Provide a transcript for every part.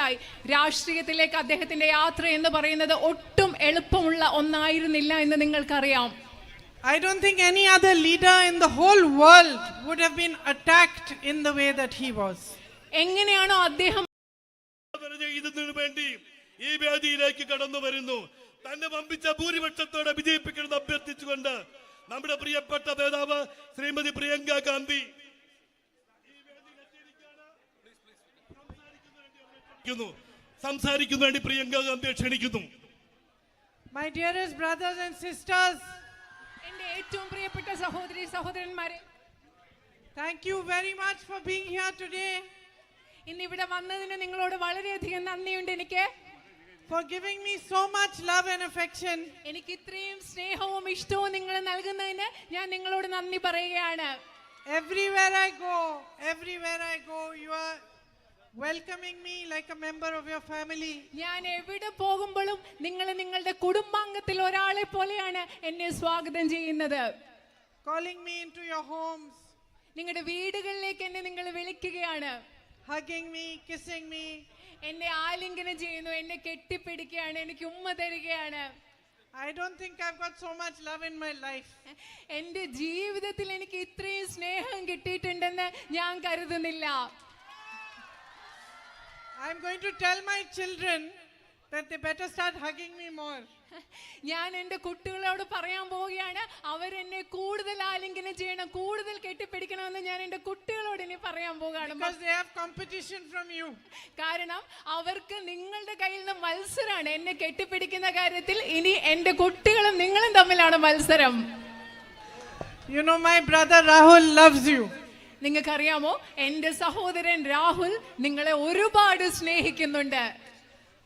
വർഷങ്ങളായി രാഷ്ട്രീയത്തിലേക്ക് അദ്ദേഹത്തിന്റെ യാത്ര എന്ന് പറയുന്നത് ഒട്ടും എളുപ്പമുള്ള ഒന്നായിരുന്നില്ല എന്ന് നിങ്ങൾക്കറിയാം. I don't think any other leader in the whole world would have been attacked in the way that he was. എങ്ങനെയാണോ അദ്ദേഹം ഇതിനു വേണ്ടി ഈ വേദിയിലേക്ക് കടന്നു വരുന്നു, തന്നെ വമ്പിച്ച ഭൂരിപക്ഷത്തോടെ വിജയിപ്പിക്കണമെന്ന് അഭ്യർത്ഥിച്ചുകൊണ്ട് നമ്മുടെ പ്രിയപ്പെട്ട നേതാവ് ശ്രീമതി പ്രിയങ്ക ഗാന്ധി സംസാരിക്കുന്ന വേണ്ടി പ്രിയങ്ക ഗാന്ധിയെ ക്ഷണിക്കുന്നു. My dearest brothers and sisters, എന്റെ ഏറ്റവും പ്രിയപ്പെട്ട സഹോദരി സഹോദരന്മാരെ, thank you very much for being here today. ഇന്ന് ഇവിടെ വന്നതിന് നിങ്ങളോട് വളരെയധികം നന്ദിയുണ്ട്. എനിക്ക് for giving me so much love and affection. എനിക്ക് ഇത്രയും സ്നേഹവും ഇഷ്ടവും നിങ്ങൾ നൽകുന്നതിന് ഞാൻ നിങ്ങളോട് നന്ദി പറയുകയാണ്. Everywhere I go, you are welcoming me like a member of your family. ഞാൻ എവിടെ പോകുമ്പോഴും നിങ്ങൾ നിങ്ങളുടെ കുടുംബാംഗത്തിൽ ഒരാളെ പോലെയാണ് എന്നെ സ്വാഗതം ചെയ്യുന്നത്. calling me into your homes, നിങ്ങളുടെ വീടുകളിലേക്ക് എന്നെ നിങ്ങൾ വിളിക്കുകയാണ്. hugging me, kissing me, എന്നെ ആലിംഗനം ചെയ്യുന്നു, എന്നെ കെട്ടിപ്പിടിക്കുകയാണ്, എനിക്ക് ഉമ്മ തരികയാണ്. I don't think I've got so much love in my life. എൻ്റെ ജീവിതത്തിൽ എനിക്ക് ഇത്രയും സ്നേഹം കിട്ടിയിട്ടുണ്ടെന്ന് ഞാൻ കരുതുന്നില്ല. I'm going to tell my children that they better start hugging me more. ഞാൻ എൻ്റെ കുട്ടികളോട് പറയാൻ പോവുകയാണ്, അവരെന്നെ കൂടുതൽ ആലിംഗനം ചെയ്യണം, കൂടുതൽ കെട്ടിപ്പിടിക്കണമെന്ന് ഞാൻ എൻ്റെ കുട്ടികളോട് ഇനി പറയാൻ പോവുകയാണ്. Because they have competition from you. കാരണം അവർക്ക് നിങ്ങളുടെ കയ്യിൽ നിന്ന് മത്സരമാണ്. എന്നെ കെട്ടിപ്പിടിക്കുന്ന കാര്യത്തിൽ ഇനി എൻ്റെ കുട്ടികളും നിങ്ങളും തമ്മിലാണ് മത്സരം. You know, my brother Rahul loves you. നിങ്ങൾക്കറിയാമോ, എൻ്റെ സഹോദരൻ രാഹുൽ നിങ്ങളെ ഒരുപാട് സ്നേഹിക്കുന്നുണ്ട്.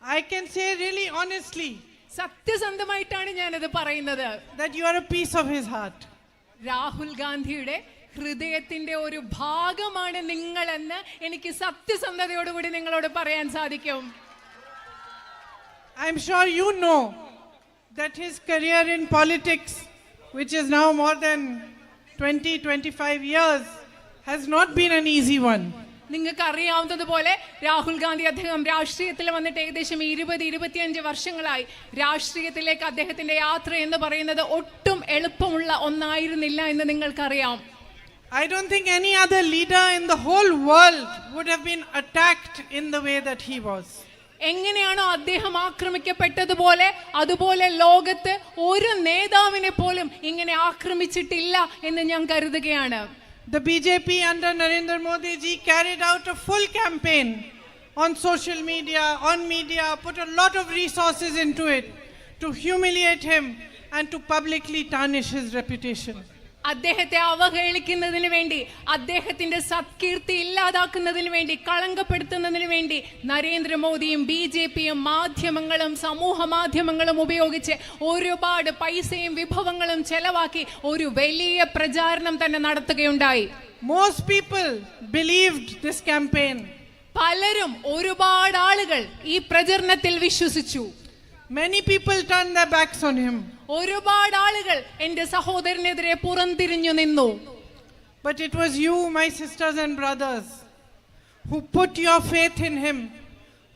I can say really honestly സത്യസന്ധമായിട്ടാണ് ഞാനത് പറയുന്നത്. that you are a piece of his heart. Rahul ഗാന്ധിയുടെ ഹൃദയത്തിന്റെ ഒരു ഭാഗമാണ് നിങ്ങളെന്ന് എനിക്ക് സത്യസന്ധതയോടുകൂടി നിങ്ങളോട് പറയാൻ സാധിക്കും. I'm sure you know that his career in politics, which is now more than 20-25 years, has not been an easy one. നിങ്ങൾക്ക് അറിയാവുന്നതുപോലെ രാഹുൽ ഗാന്ധി അദ്ദേഹം രാഷ്ട്രീയത്തിൽ വന്നിട്ട് ഏകദേശം 20-25 വർഷങ്ങളായി. രാഷ്ട്രീയത്തിലേക്ക് അദ്ദേഹത്തിന്റെ യാത്ര എന്ന് പറയുന്നത് ഒട്ടും എളുപ്പമുള്ള ഒന്നായിരുന്നില്ല എന്ന് നിങ്ങൾക്കറിയാം. I don't think any other leader in the whole world would have been attacked in the way that he was. എങ്ങനെയാണോ അദ്ദേഹം ആക്രമിക്കപ്പെട്ടതുപോലെ അതുപോലെ ലോകത്ത് ഒരു നേതാവിനെ പോലും ഇങ്ങനെ ആക്രമിച്ചിട്ടില്ല എന്ന് ഞാൻ കരുതുകയാണ്. The BJP under Narendra Modi ji carried out a full campaign on social media, put a lot of resources into it to humiliate him and to publicly tarnish his reputation. അദ്ദേഹത്തെ അവഹേളിക്കുന്നതിന് വേണ്ടി, അദ്ദേഹത്തിന്റെ സത്കീർത്തി ഇല്ലാതാക്കുന്നതിന് വേണ്ടി, കളങ്കപ്പെടുത്തുന്നതിന് വേണ്ടി നരേന്ദ്രമോദിയും BJPയും മാധ്യമങ്ങളും സമൂഹ മാധ്യമങ്ങളും ഉപയോഗിച്ച് ഒരുപാട് പൈസയും വിഭവങ്ങളും ചെലവാക്കി ഒരു വലിയ പ്രചാരണം തന്നെ നടത്തുകയുണ്ടായി. Most people believed this campaign. പലരും, ഒരുപാട് ആളുകൾ ഈ പ്രചരണത്തിൽ വിശ്വസിച്ചു. Many people turned their backs on him. ഒരുപാട് ആളുകൾ എൻ്റെ സഹോദരനെതിരെ പുറംതിരിഞ്ഞു നിന്നു. But it was you, my sisters and brothers, who put your faith in him,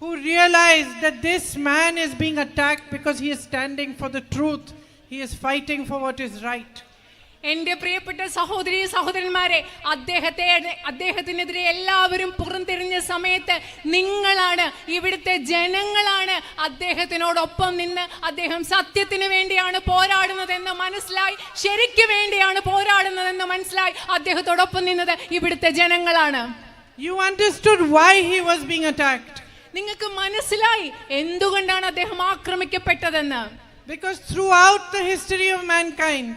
who realized that this man is being attacked because he is standing for the truth. He is fighting for what is right. എൻ്റെ പ്രിയപ്പെട്ട സഹോദരി സഹോദരന്മാരെ, അദ്ദേഹത്തിനെതിരെ എല്ലാവരും പുറംതിരിഞ്ഞ സമയത്ത് നിങ്ങളാണ്, ഇവിടുത്തെ ജനങ്ങളാണ് അദ്ദേഹത്തിനോടൊപ്പം നിന്ന് അദ്ദേഹം സത്യത്തിന് വേണ്ടിയാണ് പോരാടുന്നതെന്ന് മനസ്സിലായി, ശരിക്ക് വേണ്ടിയാണ് പോരാടുന്നതെന്ന് മനസ്സിലായി അദ്ദേഹത്തോടൊപ്പം നിന്നത് ഇവിടുത്തെ ജനങ്ങളാണ്. You understood why he was being attacked. നിങ്ങൾക്ക് മനസ്സിലായി എന്തുകൊണ്ടാണ് അദ്ദേഹം ആക്രമിക്കപ്പെട്ടതെന്ന്. Because throughout the history of mankind,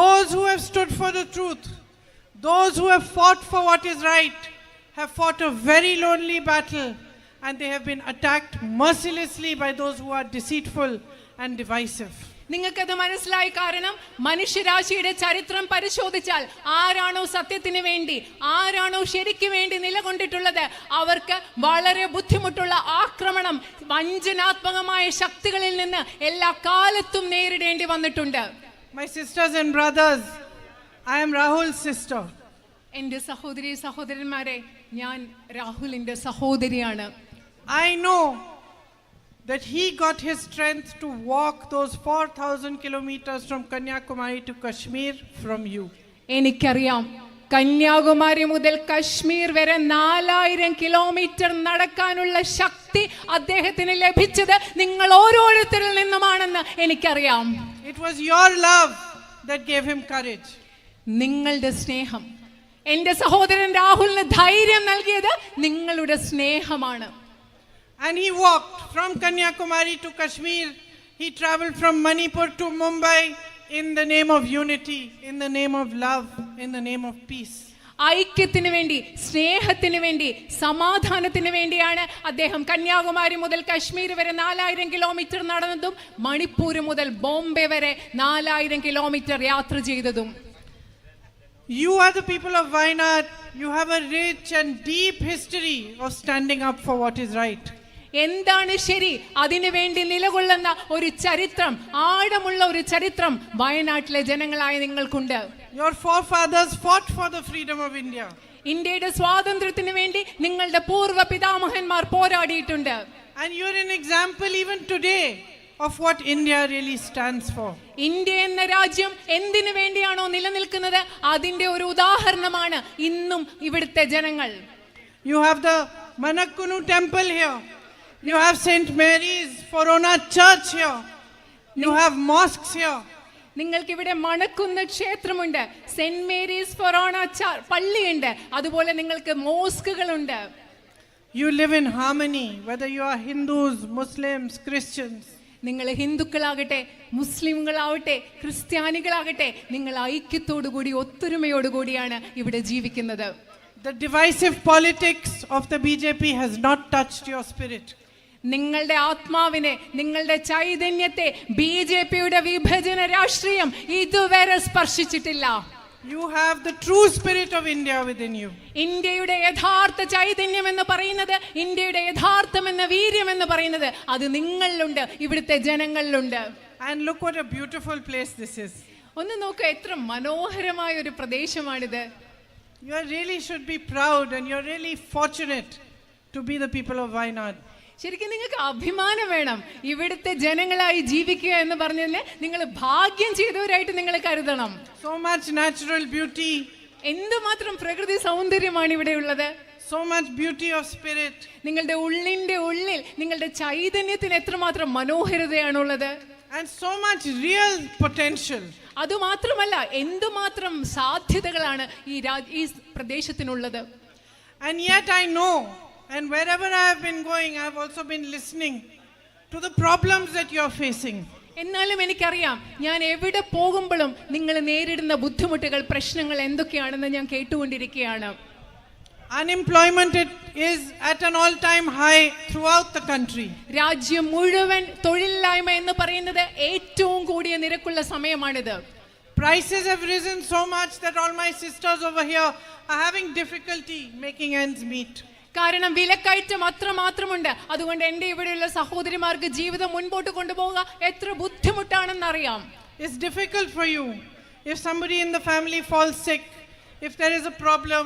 those who have stood for the truth, those who have fought for what is right, have fought a very lonely battle, and they have been attacked mercilessly by those who are deceitful and divisive. നിങ്ങൾക്കത് മനസ്സിലായി. കാരണം മനുഷ്യരാശിയുടെ ചരിത്രം പരിശോധിച്ചാൽ ആരാണോ സത്യത്തിന് വേണ്ടി, ആരാണോ ശരിക്ക് വേണ്ടി നിലകൊണ്ടിട്ടുള്ളത്, അവർക്ക് വളരെ ബുദ്ധിമുട്ടുള്ള ആക്രമണം വഞ്ചനാത്മകമായ ശക്തികളിൽ നിന്ന് എല്ലാ കാലത്തും നേരിടേണ്ടി വന്നിട്ടുണ്ട്. My sisters and brothers, I am Rahul's sister. എൻ്റെ സഹോദരി സഹോദരന്മാരെ, ഞാൻ രാഹുലിന്റെ സഹോദരിയാണ്. I know that he got his strength to walk those 4,000 kilometers from Kanyakumari to Kashmir from you. എനിക്കറിയാം, കന്യാകുമാരി മുതൽ കശ്മീർ വരെ 4000 കിലോമീറ്റർ നടക്കാനുള്ള ശക്തി അദ്ദേഹത്തിന് ലഭിച്ചത് നിങ്ങൾ ഓരോരുത്തരിൽ നിന്നുമാണെന്ന് എനിക്കറിയാം. It was your love that gave him courage. നിങ്ങളുടെ സ്നേഹം, എന്റെ സഹോദരൻ രാഹുലിന് ധൈര്യം നൽകിയത് നിങ്ങളുടെ സ്നേഹമാണ്. And he walked from Kanyakumari to Kashmir. He traveled from Manipur to Mumbai in the name of unity, in the name of love, in the name of peace. ഐക്യത്തിന് വേണ്ടി, സ്നേഹത്തിന് വേണ്ടി, സമാധാനത്തിന് വേണ്ടിയാണ് അദ്ദേഹം കന്യാകുമാരി മുതൽ കശ്മീർ വരെ 4000 കിലോമീറ്റർ നടന്നതും മണിപ്പൂർ മുതൽ ബോംബെ വരെ 4000 കിലോമീറ്റർ യാത്ര ചെയ്തതും. You are the people of Wayanad. You have a rich and deep history of standing up for what is right. എന്താണ് ശരി, അതിനു വേണ്ടി നിലകൊള്ളുന്ന ഒരു ചരിത്രം, ആഴമുള്ള ഒരു ചരിത്രം വയനാട്ടിലെ ജനങ്ങളായ നിങ്ങൾക്കുണ്ട്. Your forefathers fought for the freedom of India. ഇന്ത്യയുടെ സ്വാതന്ത്ര്യത്തിന് വേണ്ടി നിങ്ങളുടെ പൂർവ്വ പിതാമഹന്മാർ പോരാടിയിട്ടുണ്ട്. And you are an example even today of what India really stands for. India എന്ന രാജ്യം എന്തിനു വേണ്ടിയാണോ നിലനിൽക്കുന്നത് അതിന്റെ ഒരു ഉദാഹരണമാണ് ഇന്നും ഇവിടുത്തെ ജനങ്ങൾ. You have the Manakkunu temple here. You have St. Mary's Forona church here. You have mosques here. നിങ്ങൾക്ക് ഇവിടെ മണക്കുന്ന ക്ഷേത്രമുണ്ട്, സെന്റ് മേരീസ് ഫൊറോണ പള്ളിയുണ്ട്, അതുപോലെ നിങ്ങൾക്ക് മോസ്കുകളുണ്ട്. You live in harmony, whether you are Hindus, Muslims, Christians. നിങ്ങൾ ഹിന്ദുക്കളാകട്ടെ, മുസ്ലിങ്ങളാവട്ടെ, ക്രിസ്ത്യാനികളാകട്ടെ, നിങ്ങൾ ഐക്യത്തോടുകൂടി ഒത്തൊരുമയോടുകൂടിയാണ് ഇവിടെ ജീവിക്കുന്നത്. The divisive politics of the BJP has not touched your spirit. നിങ്ങളുടെ ആത്മാവിനെ, നിങ്ങളുടെ ചൈതന്യത്തെ ബിജെപിയുടെ വിഭജന രാഷ്ട്രീയം ഇതുവരെ സ്പർശിച്ചിട്ടില്ല. You have the true spirit of India within you. ഇന്ത്യയുടെ യഥാർത്ഥ ചൈതന്യം എന്ന് പറയുന്നത്, ഇന്ത്യയുടെ യഥാർത്ഥം എന്ന വീര്യം എന്ന് പറയുന്നത് അത് നിങ്ങളിലുണ്ട്, ഇവിടുത്തെ ജനങ്ങളിലുണ്ട്. And look what a beautiful place this is. ഒന്ന് നോക്കുക, എത്ര മനോഹരമായ ഒരു പ്രദേശമാണിത്. You really should be proud and you're really fortunate to be the people of Wayanad. ശരിക്കും നിങ്ങൾക്ക് അഭിമാനം വേണം. ഇവിടുത്തെ ജനങ്ങളായി ജീവിക്കുക എന്ന് പറഞ്ഞതിന് നിങ്ങൾ ഭാഗ്യം ചെയ്തവരായിട്ട് നിങ്ങൾ കരുതണം. So much natural beauty. എന്തുമാത്രം പ്രകൃതി സൗന്ദര്യമാണ് ഇവിടെ ഉള്ളത്. So much beauty of spirit. നിങ്ങളുടെ ഉള്ളിന്റെ ഉള്ളിൽ നിങ്ങളുടെ ചൈതന്യത്തിന് എത്രമാത്രം മനോഹരതയാണുള്ളത്. And so much real potential. അതുമാത്രമല്ല, എന്തുമാത്രം സാധ്യതകളാണ് ഈ പ്രദേശത്തിനുള്ളത്. And yet I know, and wherever I have been going, I have also been listening to the problems that you are facing. എന്നാലും എനിക്കറിയാം, ഞാൻ എവിടെ പോകുമ്പോഴും നിങ്ങൾ നേരിടുന്ന ബുദ്ധിമുട്ടുകൾ, പ്രശ്നങ്ങൾ എന്തൊക്കെയാണെന്ന് ഞാൻ കേട്ടുകൊണ്ടിരിക്കുകയാണ്. Unemployment is at an all-time high throughout the country. രാജ്യം മുഴുവൻ തൊഴിലില്ലായ്മ എന്ന് പറയുന്നത് ഏറ്റവും കൂടിയ നിരക്കുള്ള സമയമാണിത്. Prices have risen so much that all my sisters over here are having difficulty making ends meet. കാരണം വിലക്കയറ്റം അത്രമാത്രമുണ്ട്. അതുകൊണ്ട് എൻ്റെ ഇവിടെയുള്ള സഹോദരിമാർക്ക് ജീവിതം മുൻപോട്ട് കൊണ്ടുപോകുക എത്ര ബുദ്ധിമുട്ടാണെന്നറിയാം. It's difficult for you. If somebody in the family falls sick, if there is a problem,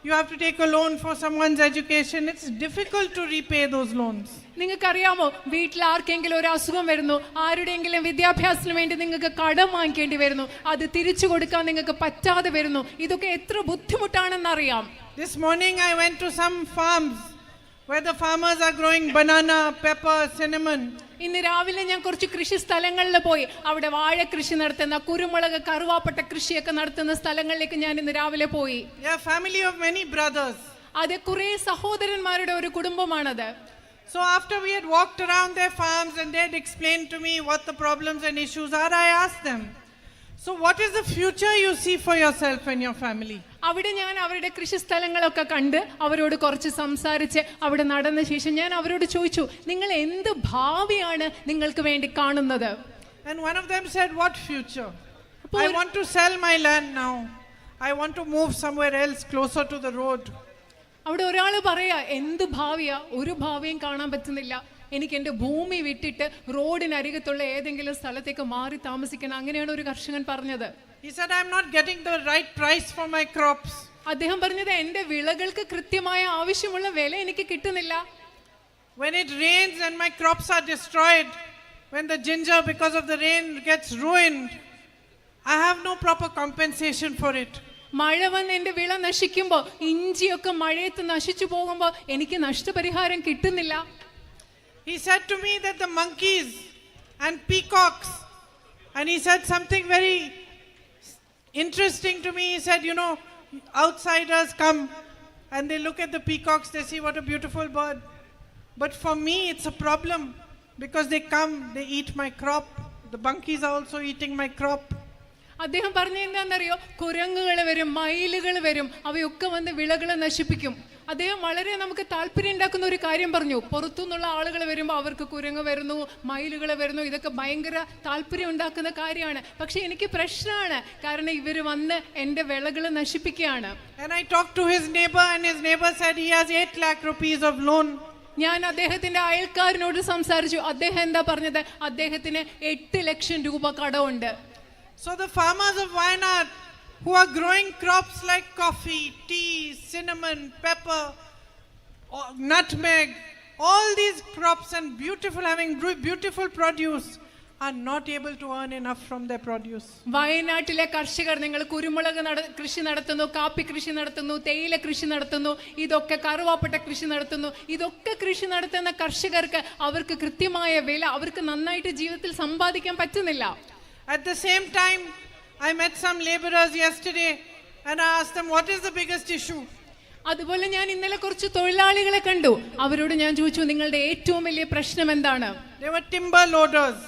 you have to take a loan for someone's education. It's difficult to repay those loans. നിങ്ങൾക്കറിയാമോ, വീട്ടിൽ ആർക്കെങ്കിലും ഒരു അസുഖം വരുന്നു, ആരുടെയെങ്കിലും വിദ്യാഭ്യാസത്തിന് വേണ്ടി നിങ്ങൾക്ക് കടം വാങ്ങിക്കേണ്ടി വരുന്നു, അത് തിരിച്ചു കൊടുക്കാൻ നിങ്ങൾക്ക് പറ്റാതെ വരുന്നു. ഇതൊക്കെ എത്ര ബുദ്ധിമുട്ടാണെന്നറിയാം. This morning I went to some farms where the farmers are growing banana, pepper, cinnamon. ഇന്ന് രാവിലെ ഞാൻ കുറച്ച് കൃഷി സ്ഥലങ്ങളിൽ പോയി. അവിടെ വാഴ കൃഷി നടത്തുന്ന, കുരുമുളക്, കറുവാപ്പട്ട കൃഷിയൊക്കെ നടത്തുന്ന സ്ഥലങ്ങളിലേക്ക് ഞാൻ ഇന്ന് രാവിലെ പോയി. They are family of many brothers. അത് കുറേ സഹോദരന്മാരുടെ ഒരു കുടുംബമാണത്. So after we had walked around their farms and they had explained to me what the problems and issues are, I asked them, so what is the future you see for yourself and your family? അവിടെ ഞാൻ അവരുടെ കൃഷി സ്ഥലങ്ങളൊക്കെ കണ്ട് അവരോട് കുറച്ച് സംസാരിച്ച് അവിടെ നടന്ന ശേഷം ഞാൻ അവരോട് ചോദിച്ചു, നിങ്ങൾ എന്ത് ഭാവിയാണ് നിങ്ങൾക്ക് വേണ്ടി കാണുന്നത്? And one of them said, what future? I want to sell my land now. I want to move somewhere else closer to the road. അവിടെ ഒരാൾ പറയാ, എന്ത് ഭാവിയാ? ഒരു ഭാവിയും കാണാൻ പറ്റുന്നില്ല. എനിക്ക് എൻ്റെ ഭൂമി വിട്ടിട്ട് റോഡിനരികത്തുള്ള ഏതെങ്കിലും സ്ഥലത്തേക്ക് മാറി താമസിക്കണം. അങ്ങനെയാണ് ഒരു കർഷകൻ പറഞ്ഞത്. He said, I'm not getting the right price for my crops. അദ്ദേഹം പറഞ്ഞത്, എൻ്റെ വിളകൾക്ക് കൃത്യമായ ആവശ്യമുള്ള വില എനിക്ക് കിട്ടുന്നില്ല. when it rains and my crops are destroyed, when the ginger because of the rain gets ruined, I have no proper compensation for it. മഴ വന്ന് എൻ്റെ വിള നശിക്കുമ്പോൾ, ഇഞ്ചിയൊക്കെ മഴയത്ത് നശിച്ചു പോകുമ്പോൾ എനിക്ക് നഷ്ടപരിഹാരം കിട്ടുന്നില്ല. He said to me that the monkeys and peacocks, and he said something very interesting to me. He said, you know, outsiders come and they look at the peacocks, they see what a beautiful bird. But for me, it's a problem because they come, they eat my crop. The monkeys are also eating my crop. അദ്ദേഹം പറഞ്ഞ എന്താണെന്നറിയോ, കുരങ്ങുകൾ വരും, മയിലുകൾ വരും, അവയൊക്കെ വന്ന് വിളകൾ നശിപ്പിക്കും. അദ്ദേഹം വളരെ നമുക്ക് താല്പര്യം ഉണ്ടാക്കുന്ന ഒരു കാര്യം പറഞ്ഞു. പുറത്തുനിന്നുള്ള ആളുകൾ വരുമ്പോൾ അവർക്ക് കുരങ്ങ് വരുന്നു, മയിലുകൾ വരുന്നു, ഇതൊക്കെ ഭയങ്കര താല്പര്യം ഉണ്ടാക്കുന്ന കാര്യമാണ്. പക്ഷെ എനിക്ക് പ്രശ്നമാണ്, കാരണം ഇവർ വന്ന് എൻ്റെ വിളകൾ നശിപ്പിക്കുകയാണ്. And I talked to his neighbor and his neighbor said he has 8 lakh rupees of loan. ഞാൻ അദ്ദേഹത്തിന്റെ അയൽക്കാരനോട് സംസാരിച്ചു. അദ്ദേഹം എന്താ പറഞ്ഞത്? അദ്ദേഹത്തിന് 8 ലക്ഷം രൂപ കടമുണ്ട്. So the farmers of Wayanad who are growing crops like coffee, tea, cinnamon, pepper, nutmeg, all these crops and having beautiful produce are not able to earn enough from their produce. വയനാട്ടിലെ കർഷകർ, നിങ്ങൾ കുരുമുളക് കൃഷി നടത്തുന്നു, കാപ്പി കൃഷി നടത്തുന്നു, തേയില കൃഷി നടത്തുന്നു, ഇതൊക്കെ കറുവാപ്പട്ട കൃഷി നടത്തുന്നു, ഇതൊക്കെ കൃഷി നടത്തുന്ന കർഷകർക്ക് അവർക്ക് കൃത്യമായ വില, അവർക്ക് നന്നായിട്ട് ജീവിതത്തിൽ സമ്പാദിക്കാൻ പറ്റുന്നില്ല. At the same time, I met some laborers yesterday and I asked them, what is the biggest issue? അതുപോലെ ഞാൻ ഇന്നലെ കുറച്ച് തൊഴിലാളികളെ കണ്ടു. അവരോട് ഞാൻ ചോദിച്ചു, നിങ്ങളുടെ ഏറ്റവും വലിയ പ്രശ്നം എന്താണ്? They were timber loaders.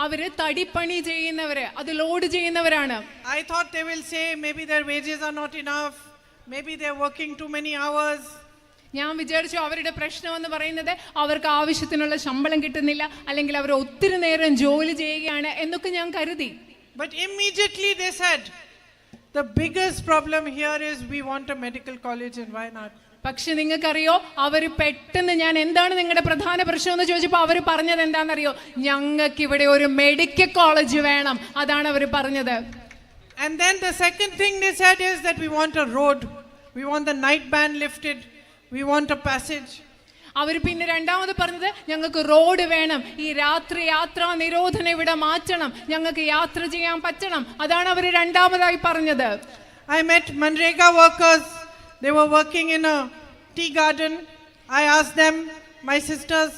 അവര് തടിപ്പണി ചെയ്യുന്നവര്, അത് ലോഡ് ചെയ്യുന്നവരാണ്. I thought they will say maybe their wages are not enough, maybe they're working too many hours. ഞാൻ വിചാരിച്ചു അവരുടെ പ്രശ്നം എന്ന് പറയുന്നത് അവർക്ക് ആവശ്യത്തിനുള്ള ശമ്പളം കിട്ടുന്നില്ല, അല്ലെങ്കിൽ അവർ ഒത്തിരി നേരം ജോലി ചെയ്യുകയാണ് എന്നൊക്കെ ഞാൻ കരുതി. But immediately they said, the biggest problem here is we want a medical college in Wayanad. പക്ഷെ നിങ്ങൾക്കറിയോ, അവർ പെട്ടെന്ന് ഞാൻ എന്താണ് നിങ്ങളുടെ പ്രധാന പ്രശ്നം എന്ന് ചോദിച്ചപ്പോൾ അവർ പറഞ്ഞത് എന്താണെന്നറിയോ? ഞങ്ങൾക്ക് ഇവിടെ ഒരു മെഡിക്കൽ കോളേജ് വേണം, അതാണ് അവർ പറഞ്ഞത്. And then the second thing they said is that we want a road, we want the night ban lifted, we want a passage. അവർ പിന്നെ രണ്ടാമത് പറഞ്ഞത്, ഞങ്ങൾക്ക് റോഡ് വേണം, ഈ രാത്രി യാത്രാ നിരോധനം ഇവിടെ മാറ്റണം, ഞങ്ങൾക്ക് യാത്ര ചെയ്യാൻ പറ്റണം, അതാണ് അവർ രണ്ടാമതായി പറഞ്ഞത്. I met Manrega workers. They were working in a tea garden. I asked them, my sisters,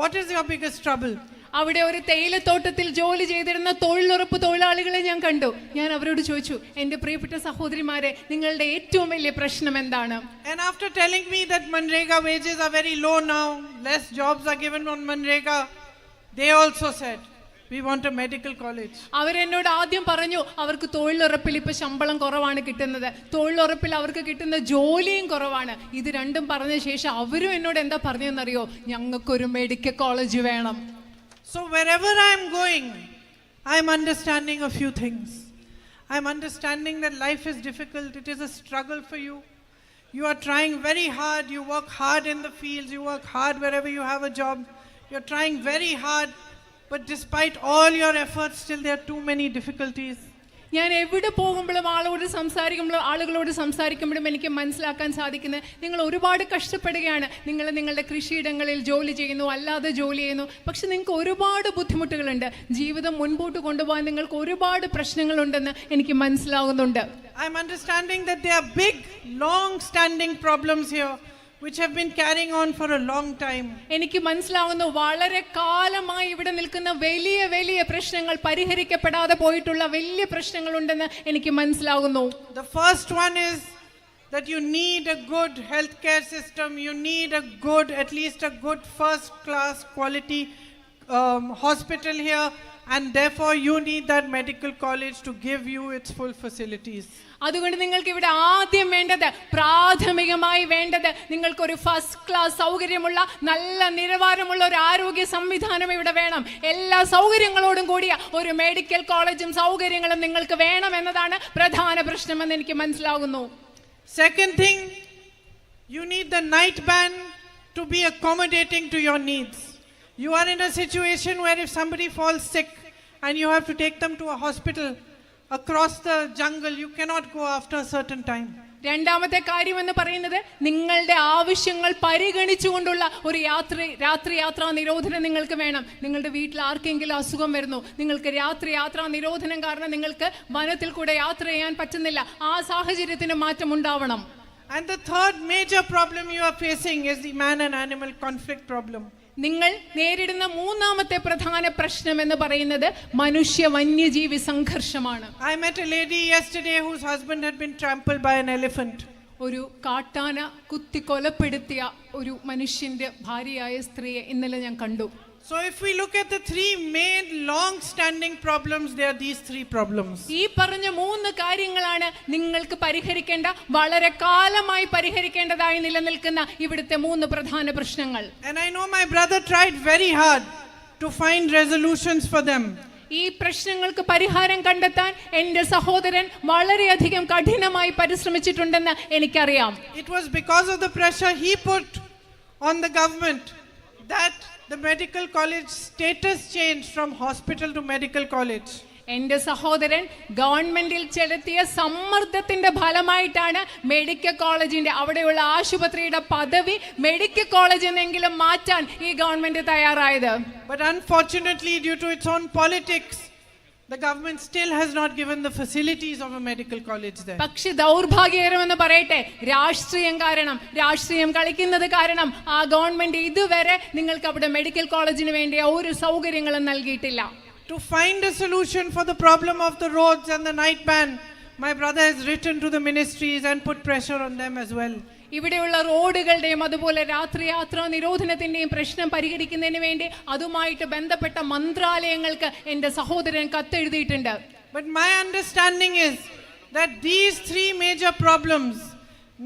what is your biggest trouble? അവിടെ ഒരു തേയിലത്തോട്ടത്തിൽ ജോലി ചെയ്തിരുന്ന തൊഴിലുറപ്പ് തൊഴിലാളികളെ ഞാൻ കണ്ടു. ഞാൻ അവരോട് ചോദിച്ചു, എൻ്റെ പ്രിയപ്പെട്ട സഹോദരിമാരെ, നിങ്ങളുടെ ഏറ്റവും വലിയ പ്രശ്നം എന്താണ്? And after telling me that Manrega wages are very low now, less jobs are given on Manrega, they also said, we want a medical college. അവരെന്നോട് ആദ്യം പറഞ്ഞു, അവർക്ക് തൊഴിലുറപ്പിൽ ഇപ്പൊ ശമ്പളം കുറവാണ് കിട്ടുന്നത്, തൊഴിലുറപ്പിൽ അവർക്ക് കിട്ടുന്ന ജോലിയും കുറവാണ്. ഇത് രണ്ടും പറഞ്ഞ ശേഷം അവരും എന്നോട് എന്താ പറഞ്ഞതെന്നറിയോ? ഞങ്ങൾക്കൊരു മെഡിക്കൽ കോളേജ് വേണം. So wherever I am going, I am understanding a few things. I am understanding that life is difficult. It is a struggle for you. You are trying very hard. You work hard in the fields. You work hard wherever you have a job. You are trying very hard. But despite all your efforts, still there are too many difficulties. ഞാൻ എവിടെ പോകുമ്പോഴും ആളുകളോട് സംസാരിക്കുമ്പോഴും എനിക്ക് മനസ്സിലാക്കാൻ സാധിക്കുന്നത്, നിങ്ങൾ ഒരുപാട് കഷ്ടപ്പെടുകയാണ്. നിങ്ങൾ നിങ്ങളുടെ കൃഷിയിടങ്ങളിൽ ജോലി ചെയ്യുന്നു, അല്ലാതെ ജോലി ചെയ്യുന്നു, പക്ഷെ നിങ്ങൾക്ക് ഒരുപാട് ബുദ്ധിമുട്ടുകളുണ്ട്. ജീവിതം മുൻപോട്ട് കൊണ്ടുപോകാൻ നിങ്ങൾക്ക് ഒരുപാട് പ്രശ്നങ്ങളുണ്ടെന്ന് എനിക്ക് മനസ്സിലാകുന്നുണ്ട്. I am understanding that there are big, long-standing problems here which have been carrying on for a long time. എനിക്ക് മനസ്സിലാവുന്നു, വളരെ കാലമായി ഇവിടെ നിൽക്കുന്ന വലിയ വലിയ പ്രശ്നങ്ങൾ, പരിഹരിക്കപ്പെടാതെ പോയിട്ടുള്ള വലിയ പ്രശ്നങ്ങൾ ഉണ്ടെന്ന് എനിക്ക് മനസ്സിലാകുന്നു. The first one is that you need a good healthcare system. You need a good, at least a good first class quality hospital here, and therefore you need that medical college to give you its full facilities. അതുകൊണ്ട് നിങ്ങൾക്ക് ഇവിടെ ആദ്യം വേണ്ടത്, പ്രാഥമികമായി വേണ്ടത്, നിങ്ങൾക്കൊരു first class സൗകര്യമുള്ള നല്ല നിലവാരമുള്ള ഒരു ആരോഗ്യ സംവിധാനം ഇവിടെ വേണം. എല്ലാ സൗകര്യങ്ങളോടും കൂടിയ ഒരു മെഡിക്കൽ കോളേജും സൗകര്യങ്ങളും നിങ്ങൾക്ക് വേണം എന്നതാണ് പ്രധാന പ്രശ്നമെന്ന് എനിക്ക് മനസ്സിലാകുന്നു. Second thing, you need the night ban to be accommodating to your needs. You are in a situation where if somebody falls sick and you have to take them to a hospital across the jungle, you cannot go after a certain time. രണ്ടാമത്തെ കാര്യം എന്ന് പറയുന്നത് നിങ്ങളുടെ ആവശ്യങ്ങൾ പരിഗണിച്ചുകൊണ്ടുള്ള ഒരു രാത്രി യാത്രാ നിരോധനം നിങ്ങൾക്ക് വേണം. നിങ്ങളുടെ വീട്ടിൽ ആർക്കെങ്കിലും അസുഖം വരുന്നു, നിങ്ങൾക്ക് രാത്രി യാത്രാ നിരോധനം കാരണം നിങ്ങൾക്ക് വനത്തിൽ കൂടെ യാത്ര ചെയ്യാൻ പറ്റുന്നില്ല, ആ സാഹചര്യത്തിന് മാറ്റം ഉണ്ടാവണം. And the third major problem you are facing is the man and animal conflict problem. നിങ്ങൾ നേരിടുന്ന മൂന്നാമത്തെ പ്രധാന പ്രശ്നം എന്ന് പറയുന്നത് മനുഷ്യ വന്യജീവി സംഘർഷമാണ്. I met a lady yesterday whose husband had been trampled by an elephant. ഒരു കാട്ടാന കുത്തി കൊലപ്പെടുത്തിയ ഒരു മനുഷ്യന്റെ ഭാര്യയായ സ്ത്രീയെ ഇന്നലെ ഞാൻ കണ്ടു. So if we look at the three main long standing problems, there are these three problems. ഈ പറഞ്ഞ മൂന്ന് കാര്യങ്ങളാണ് നിങ്ങൾക്ക് പരിഹരിക്കേണ്ട, വളരെ കാലമായി പരിഹരിക്കേണ്ടതായി നിലനിൽക്കുന്ന ഇവിടുത്തെ മൂന്ന് പ്രധാന പ്രശ്നങ്ങൾ. And I know my brother tried very hard to find resolutions for them. ഈ പ്രശ്നങ്ങൾക്ക് പരിഹാരം കണ്ടെത്താൻ എൻ്റെ സഹോദരൻ വളരെയധികം കഠിനമായി പരിശ്രമിച്ചിട്ടുണ്ടെന്ന് എനിക്കറിയാം. It was because of the pressure he put on the government that the medical college status changed from hospital to medical college. എൻ്റെ സഹോദരൻ ഗവൺമെന്റിൽ ചെലുത്തിയ സമ്മർദ്ദത്തിന്റെ ഫലമായിട്ടാണ് മെഡിക്കൽ കോളേജിന്റെ അവിടെയുള്ള ആശുപത്രിയുടെ പദവി മെഡിക്കൽ കോളേജ് എന്നെങ്കിലും മാറ്റാൻ ഈ ഗവൺമെന്റ് തയ്യാറായത്. But unfortunately, due to its own politics, the government still has not given the facilities of a medical college there. പക്ഷേ ദൗർഭാഗ്യകരമെന്ന് പറയട്ടെ, രാഷ്ട്രീയം കളിക്കുന്നത് കാരണം ആ ഗവൺമെന്റ് ഇതുവരെ നിങ്ങൾക്ക് അവിടെ മെഡിക്കൽ കോളേജിന് വേണ്ടി ഒരു സൗകര്യങ്ങളും നൽകിയിട്ടില്ല. To find a solution for the problem of the roads and the night ban, my brother has written to the ministries and put pressure on them as well. ഇവിടെയുള്ള റോഡുകളുടെയും അതുപോലെ രാത്രി യാത്രാ നിരോധനത്തിന്റെയും പ്രശ്നം പരിഹരിക്കുന്നതിന് വേണ്ടി അതുമായിട്ട് ബന്ധപ്പെട്ട മന്ത്രാലയങ്ങൾക്ക് എൻ്റെ സഹോദരൻ കത്തെഴുതിയിട്ടുണ്ട്. But my understanding is that these three major problems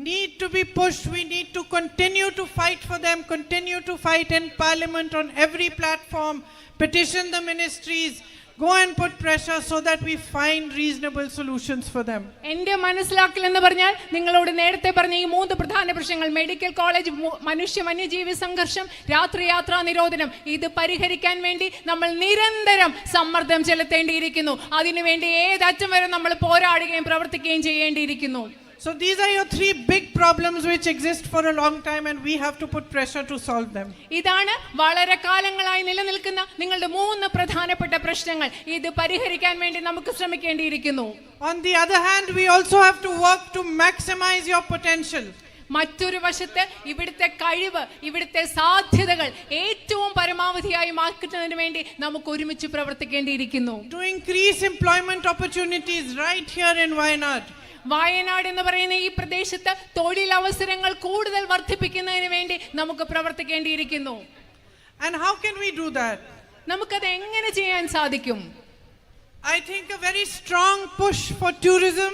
need to be pushed. We need to continue to fight for them, continue to fight in parliament on every platform, petition the ministries, go and put pressure so that we find reasonable solutions for them. എൻ്റെ മനസ്സിലാക്കൽ എന്ന് പറഞ്ഞാൽ നിങ്ങളോട് നേരത്തെ പറഞ്ഞ ഈ മൂന്ന് പ്രധാന പ്രശ്നങ്ങൾ, മെഡിക്കൽ കോളേജ്, മനുഷ്യ വന്യജീവി സംഘർഷം, രാത്രി യാത്രാ നിരോധനം, ഇത് പരിഹരിക്കാൻ വേണ്ടി നമ്മൾ നിരന്തരം സമ്മർദ്ദം ചെലുത്തേണ്ടിയിരിക്കുന്നു. അതിനുവേണ്ടി ഏതറ്റം വരെ നമ്മൾ പോരാടുകയും പ്രവർത്തിക്കുകയും ചെയ്യേണ്ടിയിരിക്കുന്നു. So these are your three big problems which exist for a long time and we have to put pressure to solve them. ഇതാണ് വളരെ കാലങ്ങളായി നിലനിൽക്കുന്ന നിങ്ങളുടെ മൂന്ന് പ്രധാനപ്പെട്ട പ്രശ്നങ്ങൾ. ഇത് പരിഹരിക്കാൻ വേണ്ടി നമുക്ക് ശ്രമിക്കേണ്ടിയിരിക്കുന്നു. On the other hand, we also have to work to maximize your potential. മറ്റൊരു വശത്ത് ഇവിടുത്തെ കഴിവ്, ഇവിടുത്തെ സാധ്യതകൾ ഏറ്റവും പരമാവധിയായി മാറ്റുന്നതിന് വേണ്ടി നമുക്ക് ഒരുമിച്ച് പ്രവർത്തിക്കേണ്ടിയിരിക്കുന്നു. To increase employment opportunities right here in Wayanad. Wayanad എന്ന് പറയുന്ന ഈ പ്രദേശത്ത് തൊഴിലവസരങ്ങൾ കൂടുതൽ വർദ്ധിപ്പിക്കുന്നതിന് വേണ്ടി നമുക്ക് പ്രവർത്തിക്കേണ്ടിയിരിക്കുന്നു. And how can we do that? നമുക്കത് എങ്ങനെ ചെയ്യാൻ സാധിക്കും? I think a very strong push for tourism.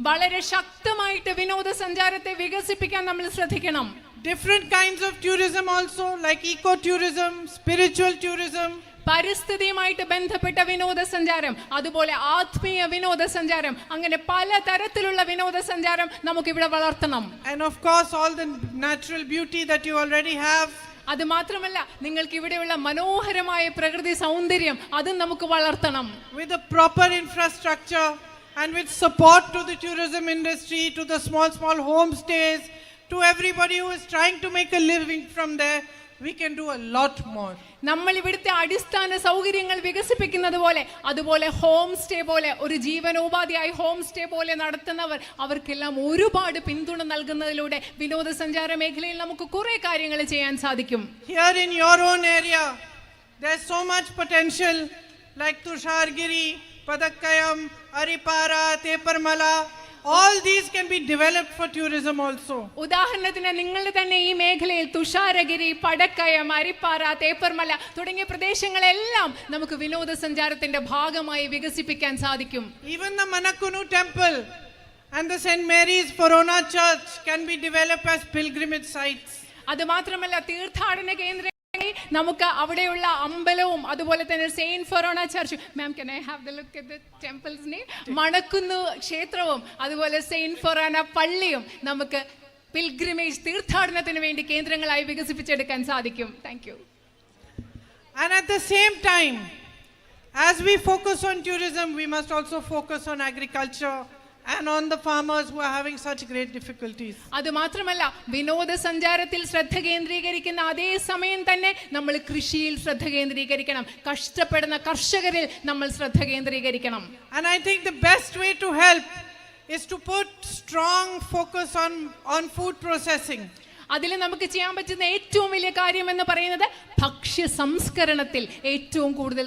വളരെ ശക്തമായിട്ട് വിനോദസഞ്ചാരത്തെ വികസിപ്പിക്കാൻ നമ്മൾ ശ്രദ്ധിക്കണം. Different kinds of tourism also, like eco-tourism, spiritual tourism. പരിസ്ഥിതിയുമായിട്ട് ബന്ധപ്പെട്ട വിനോദസഞ്ചാരം, അതുപോലെ ആത്മീയ വിനോദസഞ്ചാരം, അങ്ങനെ പല തരത്തിലുള്ള വിനോദസഞ്ചാരം നമുക്കിവിടെ വളർത്തണം. And of course all the natural beauty that you already have. അത് മാത്രമല്ല, നിങ്ങൾക്ക് ഇവിടെയുള്ള മനോഹരമായ പ്രകൃതി സൗന്ദര്യം അതും നമുക്ക് വളർത്തണം. With a proper infrastructure and with support to the tourism industry, to the small homestays, to everybody who is trying to make a living from there, we can do a lot more. നമ്മൾ ഇവിടുത്തെ അടിസ്ഥാന സൗകര്യങ്ങൾ വികസിപ്പിക്കുന്നത് പോലെ, അതുപോലെ home stay പോലെ, ഒരു ജീവനോപാധിയായി home stay പോലെ നടത്തുന്നവർ, അവർക്കെല്ലാം ഒരുപാട് പിന്തുണ നൽകുന്നതിലൂടെ വിനോദസഞ്ചാര മേഖലയിൽ നമുക്ക് കുറെ കാര്യങ്ങൾ ചെയ്യാൻ സാധിക്കും. Here in your own area, there's so much potential, like Tushargiri, Padakkayam, Aripara, Teparmala. All these can be developed for tourism also. ഉദാഹരണത്തിന് നിങ്ങളുടെ തന്നെ ഈ മേഖലയിൽ തുഷാരഗിരി, പടക്കയം, അരിപ്പാറ, തേപ്പർമല തുടങ്ങിയ പ്രദേശങ്ങളെല്ലാം നമുക്ക് വിനോദസഞ്ചാരത്തിന്റെ ഭാഗമായി വികസിപ്പിക്കാൻ സാധിക്കും. Even the Manakunu temple and the St. Mary's Forona church can be developed as pilgrimage sites. അത് മാത്രമല്ല, തീർത്ഥാടന കേന്ദ്ര നമുക്ക് അവിടെയുള്ള അമ്പലവും അതുപോലെ തന്നെ saint Forane church, ma'am can I have the look at the temple's name, മണക്കുന്നു ക്ഷേത്രവും അതുപോലെ സെയിന്റ് ഫൊറോണ പള്ളിയും നമുക്ക് പിൽഗ്രിമേജ് തീർത്ഥാടനത്തിന് വേണ്ടി കേന്ദ്രങ്ങളായി വികസിപ്പിച്ചെടുക്കാൻ സാധിക്കും. Thank you. And at the same time, as we focus on tourism, we must also focus on agriculture and on the farmers who are having such great difficulties. അത് മാത്രമല്ല, വിനോദസഞ്ചാരത്തിൽ ശ്രദ്ധ കേന്ദ്രീകരിക്കുന്ന അതേ സമയം തന്നെ നമ്മൾ കൃഷിയിൽ ശ്രദ്ധ കേന്ദ്രീകരിക്കണം. കഷ്ടപ്പെടുന്ന കർഷകരിൽ നമ്മൾ ശ്രദ്ധ കേന്ദ്രീകരിക്കണം. And I think the best way to help is to put strong focus on food processing. അതിൽ നമുക്ക് ചെയ്യാൻ പറ്റുന്ന ഏറ്റവും വലിയ കാര്യം എന്ന് പറയുന്നത് ഭക്ഷ്യ സംസ്കരണത്തിൽ ഏറ്റവും കൂടുതൽ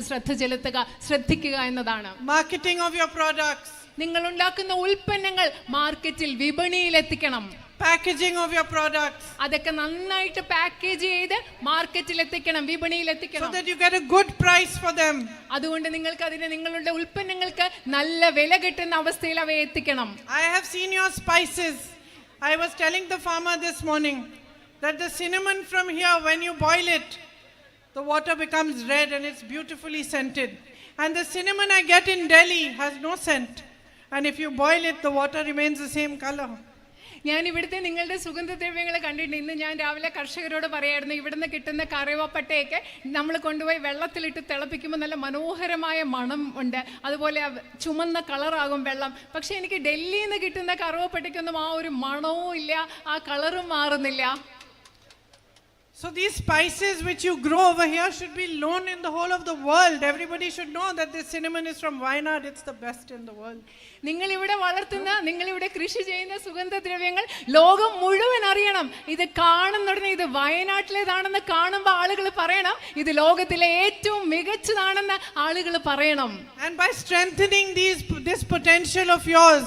ശ്രദ്ധിക്കുക എന്നതാണ്. Marketing of your products. നിങ്ങൾ ഉണ്ടാക്കുന്ന ഉൽപ്പന്നങ്ങൾ മാർക്കറ്റിൽ വിപണിയിൽ എത്തിക്കണം. Packaging of your products. അതൊക്കെ നന്നായിട്ട് പാക്കേജ് ചെയ്ത് മാർക്കറ്റിൽ എത്തിക്കണം, വിപണിയിൽ എത്തിക്കണം. So that you get a good price for them. അതുകൊണ്ട് നിങ്ങൾക്ക് അതിനെ നിങ്ങളുടെ ഉൽപ്പന്നങ്ങൾക്ക് നല്ല വില കിട്ടുന്ന അവസ്ഥയിൽ അവയെ എത്തിക്കണം. I have seen your spices. I was telling the farmer this morning that the cinnamon from here, when you boil it, the water becomes red and it's beautifully scented. And the cinnamon I get in Delhi has no scent. And if you boil it, the water remains the same color. ഞാൻ ഇവിടുത്തെ നിങ്ങളുടെ സുഗന്ധദ്രവ്യങ്ങൾ കണ്ടിട്ടുണ്ട്. ഇന്ന് ഞാൻ രാവിലെ കർഷകരോട് പറയായിരുന്നു, ഇവിടുന്ന് കിട്ടുന്ന കറിവേപ്പട്ടയൊക്കെ നമ്മൾ കൊണ്ടുപോയി വെള്ളത്തിലിട്ട് തിളപ്പിക്കുമ്പോൾ നല്ല മനോഹരമായ മണം ഉണ്ട്, അതുപോലെ ചുമന്ന കളറാകും വെള്ളം. പക്ഷെ എനിക്ക് ഡൽഹിയിൽ നിന്ന് കിട്ടുന്ന കറിവേപ്പട്ടയ്ക്കൊന്നും ആ ഒരു മണവും ഇല്ല, ആ കളറും മാറുന്നില്ല. So these spices which you grow over here should be known in the whole of the world. Everybody should know that this cinnamon is from Wayanad. It's the best in the world. നിങ്ങൾ ഇവിടെ വളർത്തുന്ന, നിങ്ങൾ ഇവിടെ കൃഷി ചെയ്യുന്ന സുഗന്ധദ്രവ്യങ്ങൾ ലോകം മുഴുവൻ അറിയണം. ഇത് കാണുന്നുടനെ ഇത് വയനാട്ടിലേതാണെന്ന് കാണുമ്പോൾ ആളുകൾ പറയണം, ഇത് ലോകത്തിലെ ഏറ്റവും മികച്ചതാണെന്ന് ആളുകൾ പറയണം. And by strengthening this potential of yours,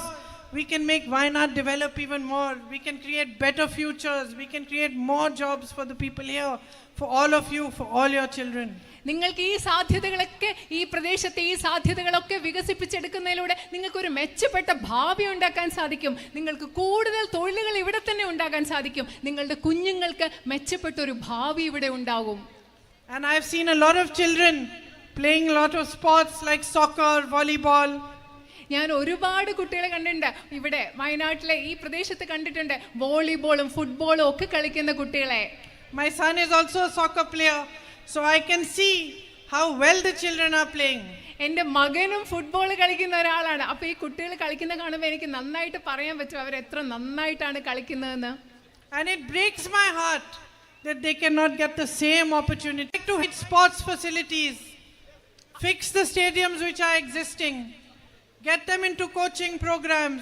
we can make Wayanad develop even more. We can create better futures. We can create more jobs for the people here, for all of you, for all your children. നിങ്ങൾക്ക് ഈ സാധ്യതകളൊക്കെ, ഈ പ്രദേശത്തെ ഈ സാധ്യതകളൊക്കെ വികസിപ്പിച്ചെടുക്കുന്നതിലൂടെ നിങ്ങൾക്കൊരു മെച്ചപ്പെട്ട ഭാവി ഉണ്ടാക്കാൻ സാധിക്കും. നിങ്ങൾക്ക് കൂടുതൽ തൊഴിലുകൾ ഇവിടെ തന്നെ ഉണ്ടാക്കാൻ സാധിക്കും. നിങ്ങളുടെ കുഞ്ഞുങ്ങൾക്ക് മെച്ചപ്പെട്ട ഒരു ഭാവി ഇവിടെ ഉണ്ടാകും. And I've seen a lot of children playing a lot of sports like soccer, volleyball. ഞാൻ ഒരുപാട് കുട്ടികളെ കണ്ടിട്ടുണ്ട്, ഇവിടെ വയനാട്ടിലെ ഈ പ്രദേശത്ത് കണ്ടിട്ടുണ്ട്, വോളിബോളും ഫുട്ബോളും ഒക്കെ കളിക്കുന്ന കുട്ടികളെ. My son is also a soccer player, so I can see how well the children are playing. എൻ്റെ മകനും ഫുട്ബോൾ കളിക്കുന്ന ഒരാളാണ്. അപ്പോൾ ഈ കുട്ടികൾ കളിക്കുന്ന കാണുമ്പോൾ എനിക്ക് നന്നായിട്ട് പറയാൻ പറ്റും അവരെത്ര നന്നായിട്ടാണ് കളിക്കുന്നതെന്ന്. And it breaks my heart that they cannot get the same opportunity to hit sports facilities, fix the stadiums which are existing, get them into coaching programs,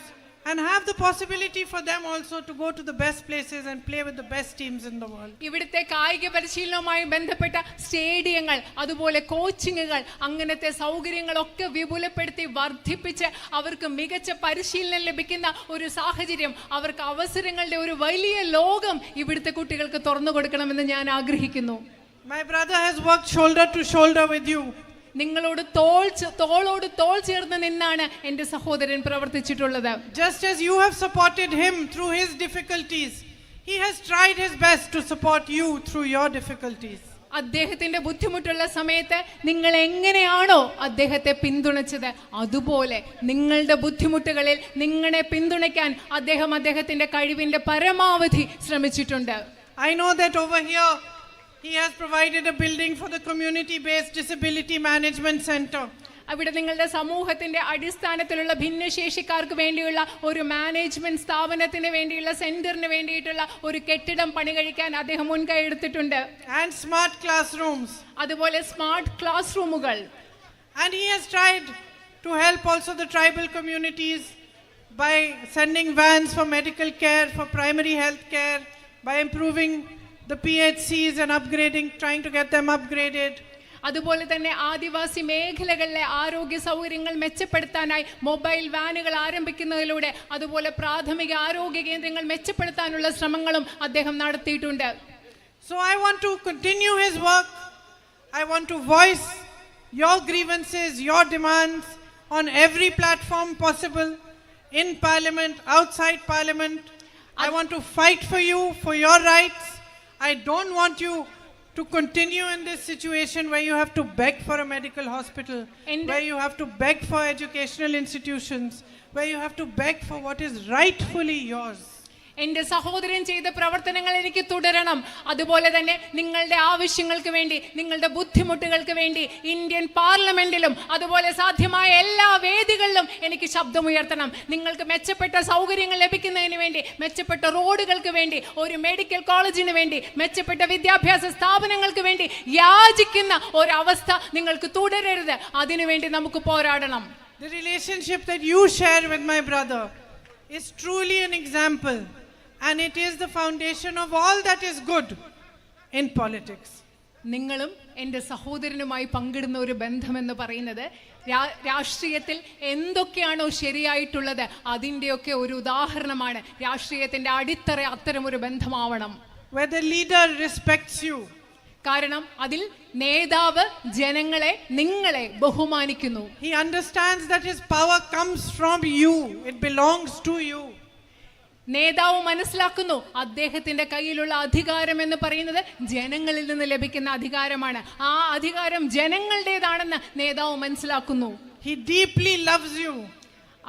and have the possibility for them also to go to the best places and play with the best teams in the world. ഇവിടുത്തെ കായിക പരിശീലനവുമായി ബന്ധപ്പെട്ട സ്റ്റേഡിയങ്ങൾ, അതുപോലെ കോച്ചിങ്ങുകൾ, അങ്ങനത്തെ സൗകര്യങ്ങളൊക്കെ വിപുലപ്പെടുത്തി വർദ്ധിപ്പിച്ച് അവർക്ക് മികച്ച പരിശീലനം ലഭിക്കുന്ന ഒരു സാഹചര്യം, അവർക്ക് അവസരങ്ങളുടെ ഒരു വലിയ ലോകം ഇവിടുത്തെ കുട്ടികൾക്ക് തുറന്നു കൊടുക്കണമെന്ന് ഞാൻ ആഗ്രഹിക്കുന്നു. My brother has worked shoulder to shoulder with you. നിങ്ങളോട് തോളോട് തോൾ ചേർന്ന് നിന്നാണ് എൻ്റെ സഹോദരൻ പ്രവർത്തിച്ചിട്ടുള്ളത്. Just as you have supported him through his difficulties, he has tried his best to support you through your difficulties. അദ്ദേഹത്തിന്റെ ബുദ്ധിമുട്ടുള്ള സമയത്ത് നിങ്ങൾ എങ്ങനെയാണോ അദ്ദേഹത്തെ പിന്തുണച്ചത്, അതുപോലെ നിങ്ങളുടെ ബുദ്ധിമുട്ടുകളിൽ നിങ്ങളെ പിന്തുണയ്ക്കാൻ അദ്ദേഹം അദ്ദേഹത്തിന്റെ കഴിവിന്റെ പരമാവധി ശ്രമിച്ചിട്ടുണ്ട്. I know that over here he has provided a building for the community-based disability management center. അവിടെ നിങ്ങളുടെ സമൂഹത്തിന്റെ അടിസ്ഥാനത്തിലുള്ള ഭിന്നശേഷിക്കാർക്ക് വേണ്ടിയുള്ള ഒരു മാനേജ്മെന്റ് സ്ഥാപനത്തിന് വേണ്ടിയുള്ള സെന്ററിന് വേണ്ടിയിട്ടുള്ള ഒരു കെട്ടിടം പണി കഴിക്കാൻ അദ്ദേഹം മുൻകൈ എടുത്തിട്ടുണ്ട്. And smart classrooms. അതുപോലെ സ്മാർട്ട് ക്ലാസ് റൂമുകൾ. And he has tried to help also the tribal communities by sending vans for medical care, for primary health care, by improving the PHCs and trying to get them upgraded. അതുപോലെ തന്നെ ആദിവാസി മേഖലകളിലെ ആരോഗ്യ സൗകര്യങ്ങൾ മെച്ചപ്പെടുത്താനായി mobile വാനുകൾ ആരംഭിക്കുന്നതിലൂടെ, അതുപോലെ പ്രാഥമിക ആരോഗ്യ കേന്ദ്രങ്ങൾ മെച്ചപ്പെടുത്താനുള്ള ശ്രമങ്ങളും അദ്ദേഹം നടത്തിയിട്ടുണ്ട്. So I want to continue his work. I want to voice your grievances, your demands on every platform possible, in parliament, outside parliament. I want to fight for you, for your rights. I don't want you to continue in this situation where you have to beg for a medical hospital, where you have to beg for educational institutions, where you have to beg for what is rightfully yours. എന്റെ സഹോദരൻ ചെയ്ത പ്രവർത്തനങ്ങൾ എനിക്ക് തുടരണം. അതുപോലെ തന്നെ നിങ്ങളുടെ ആവശ്യങ്ങൾക്ക് വേണ്ടി, നിങ്ങളുടെ ബുദ്ധിമുട്ടുകൾക്ക് വേണ്ടി ഇന്ത്യൻ പാർലമെന്റിലും അതുപോലെ സാധ്യമായ എല്ലാ വേദികളിലും എനിക്ക് ശബ്ദമുയർത്തണം. നിങ്ങൾക്ക് മെച്ചപ്പെട്ട സൗകര്യങ്ങൾ ലഭിക്കുന്നതിന് വേണ്ടി, മെച്ചപ്പെട്ട റോഡുകൾക്ക് വേണ്ടി, ഒരു മെഡിക്കൽ കോളേജിന് വേണ്ടി, മെച്ചപ്പെട്ട വിദ്യാഭ്യാസ സ്ഥാപനങ്ങൾക്ക് വേണ്ടി യാചിക്കുന്ന ഒരവസ്ഥ നിങ്ങൾക്ക് തുടരരുത്. അതിനുവേണ്ടി നമുക്ക് പോരാടണം. The relationship that you share with my brother is truly an example, and it is the foundation of all that is good in politics. നിങ്ങളും എൻ്റെ സഹോദരനുമായി പങ്കിടുന്ന ഒരു ബന്ധമെന്ന് പറയുന്നത് രാഷ്ട്രീയത്തിൽ എന്തൊക്കെയാണോ ശരിയായിട്ടുള്ളത് അതിൻ്റെയൊക്കെ ഒരു ഉദാഹരണമാണ്. രാഷ്ട്രീയത്തിൻ്റെ അടിത്തറ അത്തരം ഒരു ബന്ധമാവണം. Where the leader respects you. കാരണം അതിൽ നേതാവ് ജനങ്ങളെ, നിങ്ങളെ ബഹുമാനിക്കുന്നു. He understands that his power comes from you. It belongs to you. നേതാവ് മനസ്സിലാക്കുന്നു അദ്ദേഹത്തിന്റെ കയ്യിലുള്ള അധികാരം എന്ന് പറയുന്നത് ജനങ്ങളിൽ നിന്ന് ലഭിക്കുന്ന അധികാരമാണ്. ആ അധികാരം ജനങ്ങളുടേതാണെന്ന് നേതാവ് മനസ്സിലാക്കുന്നു. He deeply loves you.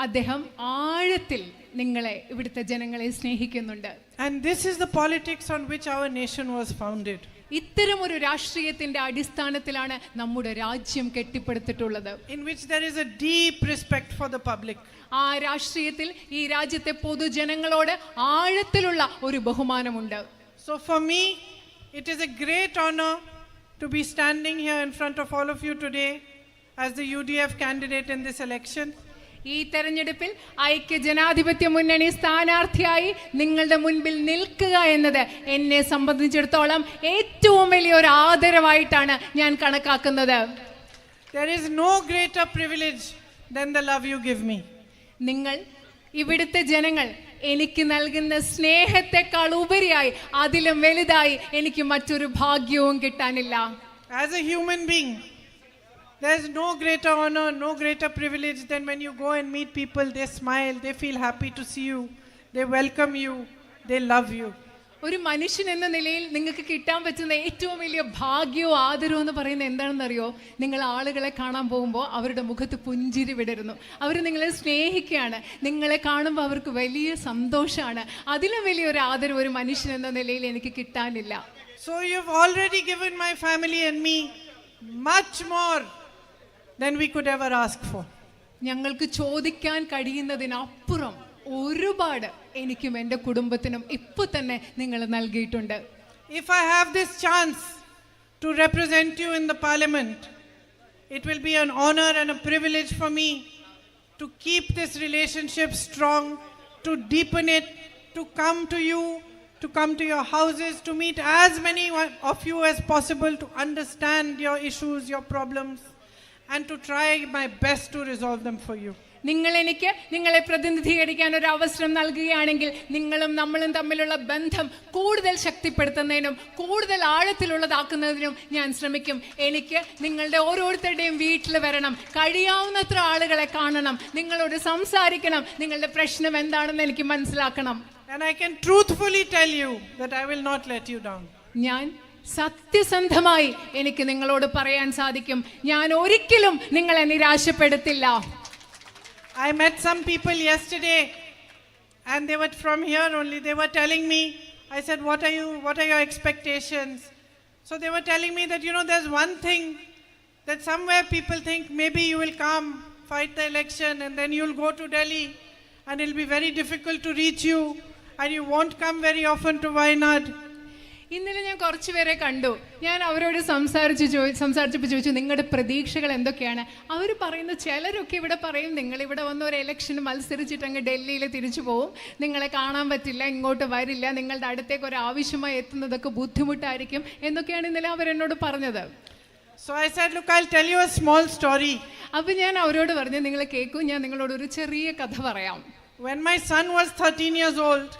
അദ്ദേഹം ആഴത്തിൽ നിങ്ങളെ, ഇവിടുത്തെ ജനങ്ങളെ സ്നേഹിക്കുന്നുണ്ട്. And this is the politics on which our nation was founded. ഇത്തരം ഒരു രാഷ്ട്രീയത്തിന്റെ അടിസ്ഥാനത്തിലാണ് നമ്മുടെ രാജ്യം കെട്ടിപ്പടുത്തിട്ടുള്ളത്. In which there is a deep respect for the public. ആ രാഷ്ട്രീയത്തിൽ ഈ രാജ്യത്തെ പൊതുജനങ്ങളോട് ആഴത്തിലുള്ള ഒരു ബഹുമാനമുണ്ട്. So for me, it is a great honor to be standing here in front of all of you today as the UDF candidate in this election. ഈ തെരഞ്ഞെടുപ്പിൽ ഐക്യ ജനാധിപത്യ മുന്നണി സ്ഥാനാർത്ഥിയായി നിങ്ങളുടെ മുൻപിൽ നിൽക്കുക എന്നത് എന്നെ സംബന്ധിച്ചിടത്തോളം ഏറ്റവും വലിയൊരു ആദരവായിട്ടാണ് ഞാൻ കണക്കാക്കുന്നത്. There is no greater privilege than the love you give me. നിങ്ങൾ, ഇവിടുത്തെ ജനങ്ങൾ എനിക്ക് നൽകുന്ന സ്നേഹത്തെക്കാൾ ഉപരിയായി, അതിലും വലുതായി എനിക്ക് മറ്റൊരു ഭാഗ്യവും കിട്ടാനില്ല. As a human being, there is no greater honor, no greater privilege than when you go and meet people, they smile, they feel happy to see you, they welcome you, they love you. ഒരു മനുഷ്യൻ എന്ന നിലയിൽ നിങ്ങൾക്ക് കിട്ടാൻ പറ്റുന്ന ഏറ്റവും വലിയ ഭാഗ്യവും ആദരവും എന്ന് പറയുന്നത് എന്താണെന്നറിയോ? നിങ്ങൾ ആളുകളെ കാണാൻ പോകുമ്പോൾ അവരുടെ മുഖത്ത് പുഞ്ചിരി വിടരുന്നു. അവർ നിങ്ങളെ സ്നേഹിക്കുകയാണ്. നിങ്ങളെ കാണുമ്പോൾ അവർക്ക് വലിയ സന്തോഷമാണ്. അതിലും വലിയൊരു ആദരവ് ഒരു മനുഷ്യൻ എന്ന നിലയിൽ എനിക്ക് കിട്ടാനില്ല. So you've already given my family and me much more than we could ever ask for. ഞങ്ങൾക്ക് ചോദിക്കാൻ കഴിയുന്നതിനപ്പുറം ഒരുപാട് എനിക്കും എൻ്റെ കുടുംബത്തിനും ഇപ്പോൾ തന്നെ നിങ്ങൾ നൽകിയിട്ടുണ്ട്. If I have this chance to represent you in the parliament, it will be an honor and a privilege for me to keep this relationship strong, to deepen it, to come to you, to come to your houses, to meet as many of you as possible, to understand your issues, your problems, and to try my best to resolve them for you. നിങ്ങൾ എനിക്ക് നിങ്ങളെ പ്രതിനിധീകരിക്കാൻ ഒരു അവസരം നൽകുകയാണെങ്കിൽ നിങ്ങളും നമ്മളും തമ്മിലുള്ള ബന്ധം കൂടുതൽ ശക്തിപ്പെടുത്തുന്നതിനും കൂടുതൽ ആഴത്തിലുള്ളതാക്കുന്നതിനും ഞാൻ ശ്രമിക്കും. എനിക്ക് നിങ്ങളുടെ ഓരോരുത്തരുടെയും വീട്ടിൽ വരണം, കഴിയാവുന്നത്ര ആളുകളെ കാണണം, നിങ്ങളോട് സംസാരിക്കണം, നിങ്ങളുടെ പ്രശ്നം എന്താണെന്ന് എനിക്ക് മനസ്സിലാക്കണം. And I can truthfully tell you that I will not let you down. ഞാൻ സത്യസന്ധമായി എനിക്ക് നിങ്ങളോട് പറയാൻ സാധിക്കും, ഞാൻ ഒരിക്കലും നിങ്ങളെ നിരാശപ്പെടുത്തില്ല. I met some people yesterday and they were from here only. They were telling me, I said, what are your expectations? So they were telling me that, there's one thing that somewhere people think maybe you will come, fight the election, and then you'll go to Delhi and it'll be very difficult to reach you and you won't come very often to Wayanad. ഇന്നലെ ഞാൻ കുറച്ച് പേരെ കണ്ടു. ഞാൻ അവരോട് സംസാരിച്ചപ്പോൾ ചോദിച്ചു, നിങ്ങളുടെ പ്രതീക്ഷകൾ എന്തൊക്കെയാണ്? അവർ പറയുന്നു, ചിലരൊക്കെ ഇവിടെ പറയും നിങ്ങളിവിടെ വന്ന് ഒരു ഇലക്ഷന് മത്സരിച്ചിട്ട് അങ്ങ് ഡൽഹിയിൽ തിരിച്ചു പോവും, നിങ്ങളെ കാണാൻ പറ്റില്ല, ഇങ്ങോട്ട് വരില്ല, നിങ്ങളുടെ അടുത്തേക്ക് ഒരു ആവശ്യമായി എത്തുന്നതൊക്കെ ബുദ്ധിമുട്ടായിരിക്കും എന്നൊക്കെയാണ് ഇന്നലെ അവരെന്നോട് പറഞ്ഞത്. So I said, look, I'll tell you a small story. അപ്പോൾ ഞാൻ അവരോട് പറഞ്ഞു, നിങ്ങൾ കേൾക്കൂ, ഞാൻ നിങ്ങളോട് ഒരു ചെറിയ കഥ പറയാം. When my son was 13 years old,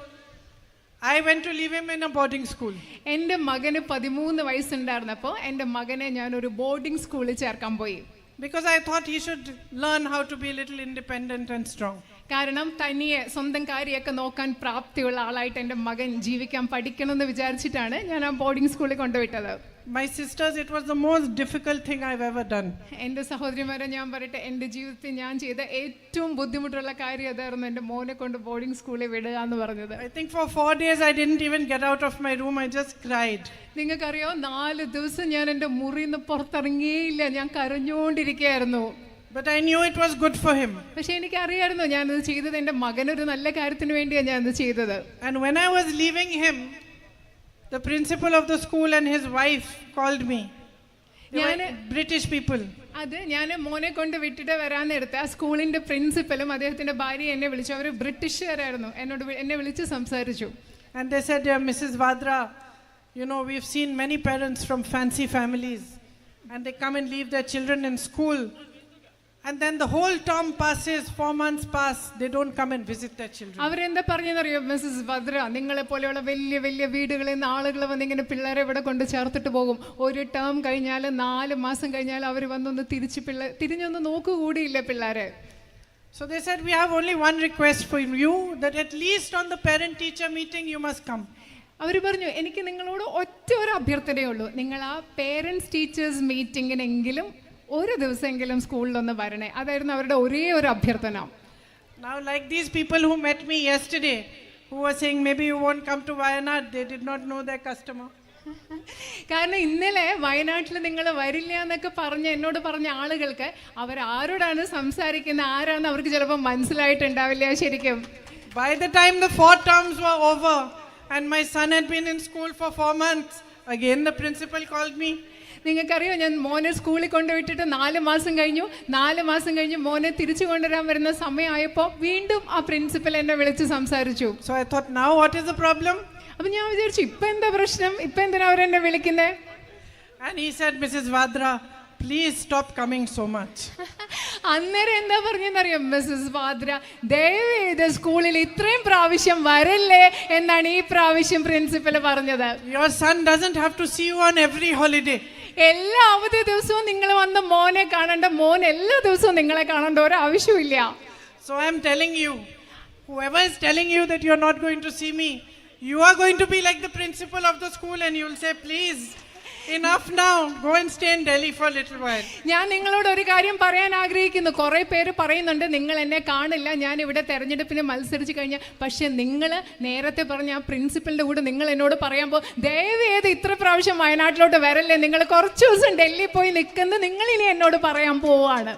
I went to leave him in a boarding school. എൻ്റെ മകന് 13 വയസ്സുണ്ടായിരുന്നപ്പോൾ എൻ്റെ മകനെ ഞാൻ ഒരു ബോർഡിംഗ് സ്കൂളിൽ ചേർക്കാൻ പോയി. Because I thought he should learn how to be a little independent and strong. കാരണം തനിയെ സ്വന്തം കാര്യമൊക്കെ നോക്കാൻ പ്രാപ്തിയുള്ള ആളായിട്ട് എൻ്റെ മകൻ ജീവിക്കാൻ പഠിക്കണമെന്ന് വിചാരിച്ചിട്ടാണ് ഞാൻ ആ ബോർഡിംഗ് സ്കൂളിൽ കൊണ്ടുവിട്ടത്. My sisters, it was the most difficult thing I've ever done. എൻ്റെ സഹോദരിമാരെ ഞാൻ പറയട്ടെ, എൻ്റെ ജീവിതത്തിൽ ഞാൻ ചെയ്ത ഏറ്റവും ബുദ്ധിമുട്ടുള്ള കാര്യം അതായിരുന്നു എൻ്റെ മോനെ കൊണ്ട് ബോർഡിംഗ് സ്കൂളിൽ വിടുക എന്ന് പറഞ്ഞത്. I think for 4 days I didn't even get out of my room. I just cried. നിങ്ങൾക്കറിയോ, 4 ദിവസം ഞാൻ എൻ്റെ മുറിയിൽ നിന്ന് പുറത്തിറങ്ങിയേയില്ല. ഞാൻ കരഞ്ഞുകൊണ്ടിരിക്കുകയായിരുന്നു. But I knew it was good for him. പക്ഷെ എനിക്കറിയായിരുന്നു ഞാനത് ചെയ്തത് എൻ്റെ മകനൊരു നല്ല കാര്യത്തിന് വേണ്ടിയാണ് ഞാനത് ചെയ്തത്. And when I was leaving him, the principal of the school and his wife called me. They were British people. അത് ഞാൻ മോനെ കൊണ്ട് വിട്ടിട്ട് വരാൻ നേരത്തെ ആ സ്കൂളിന്റെ പ്രിൻസിപ്പലും അദ്ദേഹത്തിന്റെ ഭാര്യ എന്നെ വിളിച്ചു. അവർ ബ്രിട്ടീഷുകാരായിരുന്നു. എന്നെ വിളിച്ച് സംസാരിച്ചു. And they said, Mrs. Vadra, you know, we've seen many parents from fancy families and they come and leave their children in school. And then the whole term passes, 4 months pass, they don't come and visit their children. അവരെന്താ പറഞ്ഞെന്നറിയോ Mrs Bhadra, നിങ്ങളെ പോലെയുള്ള വലിയ വലിയ വീടുകളിൽ നിന്ന് ആളുകൾ വന്ന് ഇങ്ങനെ പിള്ളേരെ ഇവിടെ കൊണ്ട് ചേർത്തിട്ട് പോകും. ഒരു ടേം കഴിഞ്ഞാൽ 4 മാസം കഴിഞ്ഞാൽ അവർ വന്നൊന്ന് തിരിഞ്ഞൊന്ന് നോക്കുകൂടിയില്ല പിള്ളേരെ. So they said, we have only one request for you, that at least on the parent teacher meeting you must come. അവർ പറഞ്ഞു, എനിക്ക് നിങ്ങളോട് ഒറ്റ ഒരു അഭ്യർത്ഥനയേ ഉള്ളൂ, നിങ്ങൾ ആ പേരൻസ് ടീച്ചേഴ്സ് മീറ്റിങ്ങിനെങ്കിലും ഒരു ദിവസമെങ്കിലും സ്കൂളിലൊന്ന് വരണേ. അതായിരുന്നു അവരുടെ ഒരേ ഒരു അഭ്യർത്ഥന. Now like these people who met me yesterday, who were saying maybe you won't come to Wayanad, they did not know their customer. കാരണം ഇന്നലെ വയനാട്ടിൽ നിങ്ങൾ വരില്ല എന്നൊക്കെ എന്നോട് പറഞ്ഞ ആളുകൾക്ക് അവരാരോടാണ് സംസാരിക്കുന്നത്, ആരാന്ന് അവർക്ക് ചിലപ്പോൾ മനസ്സിലായിട്ടുണ്ടാവില്ല ശരിക്കും. By the time the 4 terms were over and my son had been in school for 4 months, again the principal called me. നിങ്ങൾക്കറിയോ, ഞാൻ മോനെ സ്കൂളിൽ കൊണ്ടുവിട്ടിട്ട് 4 മാസം കഴിഞ്ഞു. 4 മാസം കഴിഞ്ഞ് മോനെ തിരിച്ചു കൊണ്ടുവരാൻ വരുന്ന സമയമായപ്പോൾ വീണ്ടും ആ പ്രിൻസിപ്പൽ എന്നെ വിളിച്ച് സംസാരിച്ചു. So I thought, now what is the problem? അപ്പം ഞാൻ വിചാരിച്ചു, ഇപ്പം എന്താ പ്രശ്നം, ഇപ്പം എന്തിനാ അവരെന്നെ വിളിക്കുന്നത്? And he said, Mrs. Vadra, please stop coming so much. അന്നേരം എന്താ പറഞ്ഞെന്നറിയാം മിസ്സസ് വാദ്ര, ദയവേത് സ്കൂളിൽ ഇത്രയും പ്രാവശ്യം വരല്ലേ എന്നാണ് ഈ പ്രാവശ്യം പ്രിൻസിപ്പൽ പറഞ്ഞത്. Your son doesn't have to see you on every holiday. എല്ലാ അവധി ദിവസവും നിങ്ങൾ വന്ന് മോനെ കാണണ്ട, മോൻ എല്ലാ ദിവസവും നിങ്ങളെ കാണേണ്ട ഒരു ആവശ്യമില്ല. So I am telling you, whoever is telling you that you are not going to see me, you are going to be like the principal of the school and you will say, please, enough now, go and stay in Delhi for a little while. ഞാൻ നിങ്ങളോട് ഒരു കാര്യം പറയാൻ ആഗ്രഹിക്കുന്നു. കുറേ പേര് പറയുന്നുണ്ട് നിങ്ങൾ എന്നെ കാണില്ല, ഞാൻ ഇവിടെ തെരഞ്ഞെടുപ്പിന് മത്സരിച്ച് കഴിഞ്ഞാൽ. പക്ഷെ നിങ്ങൾ നേരത്തെ പറഞ്ഞ ആ പ്രിൻസിപ്പലിൻ്റെ കൂടെ നിങ്ങൾ എന്നോട് പറയുമ്പോൾ ദയവേത് ഇത്ര പ്രാവശ്യം വയനാട്ടിലോട്ട് വരല്ലേ, നിങ്ങൾ കുറച്ച് ദിവസം ഡൽഹി പോയി നിൽക്കുന്നത് നിങ്ങൾ ഇനി എന്നോട് പറയാൻ പോവാണ്.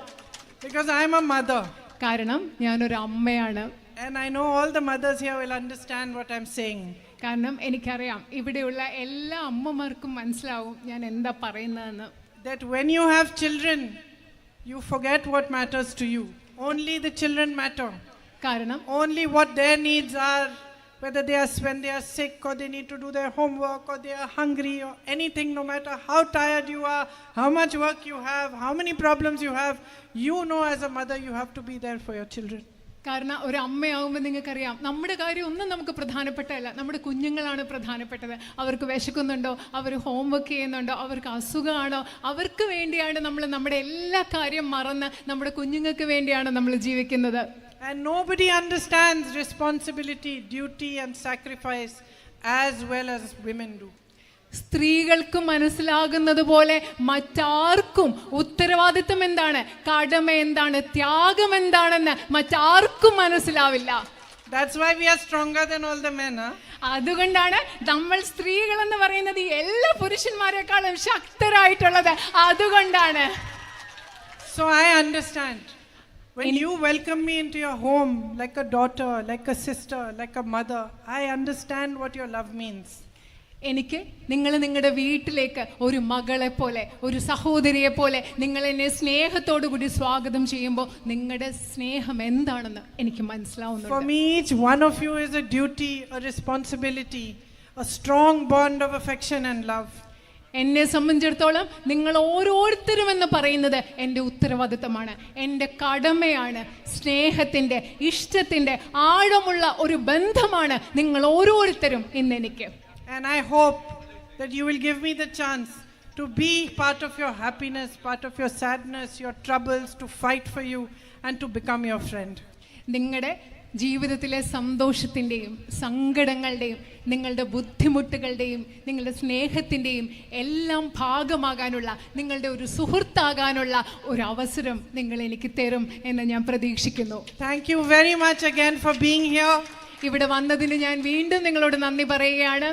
Because I am a mother. കാരണം ഞാനൊരു അമ്മയാണ്. And I know all the mothers here will understand what I am saying. കാരണം എനിക്കറിയാം ഇവിടെയുള്ള എല്ലാ അമ്മമാർക്കും മനസ്സിലാവും ഞാൻ എന്താ പറയുന്നതെന്ന്. That when you have children, you forget what matters to you. Only the children matter. കാരണം Only what their needs are, whether when they are sick or they need to do their homework or they are hungry or anything, no matter how tired you are, how much work you have, how many problems you have, you know as a mother you have to be there for your children. കാരണം ഒരു അമ്മയാവുമ്പോൾ നിങ്ങൾക്കറിയാം നമ്മുടെ കാര്യം ഒന്നും നമുക്ക് പ്രധാനപ്പെട്ടതല്ല, നമ്മുടെ കുഞ്ഞുങ്ങളാണ് പ്രധാനപ്പെട്ടത്. അവർക്ക് വിശക്കുന്നുണ്ടോ, അവർ ഹോംവർക്ക് ചെയ്യുന്നുണ്ടോ, അവർക്ക് അസുഖമാണോ, അവർക്ക് വേണ്ടിയാണ് നമ്മൾ നമ്മുടെ എല്ലാ കാര്യം മറന്ന് നമ്മുടെ കുഞ്ഞുങ്ങൾക്ക് വേണ്ടിയാണ് നമ്മൾ ജീവിക്കുന്നത്. And nobody understands responsibility, duty and sacrifice as well as women do. സ്ത്രീകൾക്ക് മനസ്സിലാകുന്നത് പോലെ മറ്റാർക്കും ഉത്തരവാദിത്വം എന്താണ്, കടമ എന്താണ്, ത്യാഗം എന്താണെന്ന് മറ്റാർക്കും മനസ്സിലാവില്ല. That's why we are stronger than all the men, huh? അതുകൊണ്ടാണ് നമ്മൾ സ്ത്രീകൾ എന്ന് പറയുന്നത് എല്ലാ പുരുഷന്മാരെക്കാളും ശക്തരായിട്ടുള്ളത്. അതുകൊണ്ടാണ്. So I understand. When you welcome me into your home like a daughter, like a sister, like a mother, I understand what your love means. എനിക്ക് നിങ്ങൾ നിങ്ങളുടെ വീട്ടിലേക്ക് ഒരു മകളെ പോലെ, ഒരു സഹോദരിയെ പോലെ നിങ്ങൾ എന്നെ സ്നേഹത്തോടു കൂടി സ്വാഗതം ചെയ്യുമ്പോൾ നിങ്ങളുടെ സ്നേഹം എന്താണെന്ന് എനിക്ക് മനസ്സിലാവുന്നുണ്ട്. For me, each one of you is a duty, a responsibility, a strong bond of affection and love. എന്നെ സംബന്ധിച്ചിടത്തോളം നിങ്ങൾ ഓരോരുത്തരും എന്ന് പറയുന്നത് എൻ്റെ ഉത്തരവാദിത്തമാണ്, എൻ്റെ കടമയാണ്. സ്നേഹത്തിൻ്റെ, ഇഷ്ടത്തിൻ്റെ ആഴമുള്ള ഒരു ബന്ധമാണ് നിങ്ങൾ ഓരോരുത്തരും ഇന്നെനിക്ക്. And I hope that you will give me the chance to be part of your happiness, part of your sadness, your troubles, to fight for you and to become your friend. നിങ്ങളുടെ ജീവിതത്തിലെ സന്തോഷത്തിൻ്റെയും സങ്കടങ്ങളുടെയും നിങ്ങളുടെ ബുദ്ധിമുട്ടുകളുടെയും നിങ്ങളുടെ സ്നേഹത്തിൻ്റെയും എല്ലാം ഭാഗമാകാനുള്ള, നിങ്ങളുടെ ഒരു സുഹൃത്താകാനുള്ള ഒരു അവസരം നിങ്ങൾ എനിക്ക് തരും എന്ന് ഞാൻ പ്രതീക്ഷിക്കുന്നു. Thank you very much again for being here, ഇവിടെ വന്നതിന് ഞാൻ വീണ്ടും നിങ്ങളോട് നന്ദി പറയുകയാണ്.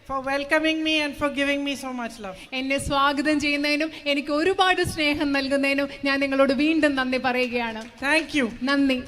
for welcoming me and for giving me so much love. എന്നെ സ്വാഗതം ചെയ്യുന്നതിനും എനിക്ക് ഒരുപാട് സ്നേഹം നൽകുന്നതിനും ഞാൻ നിങ്ങളോട് വീണ്ടും നന്ദി പറയുകയാണ്. Thank you. നന്ദി.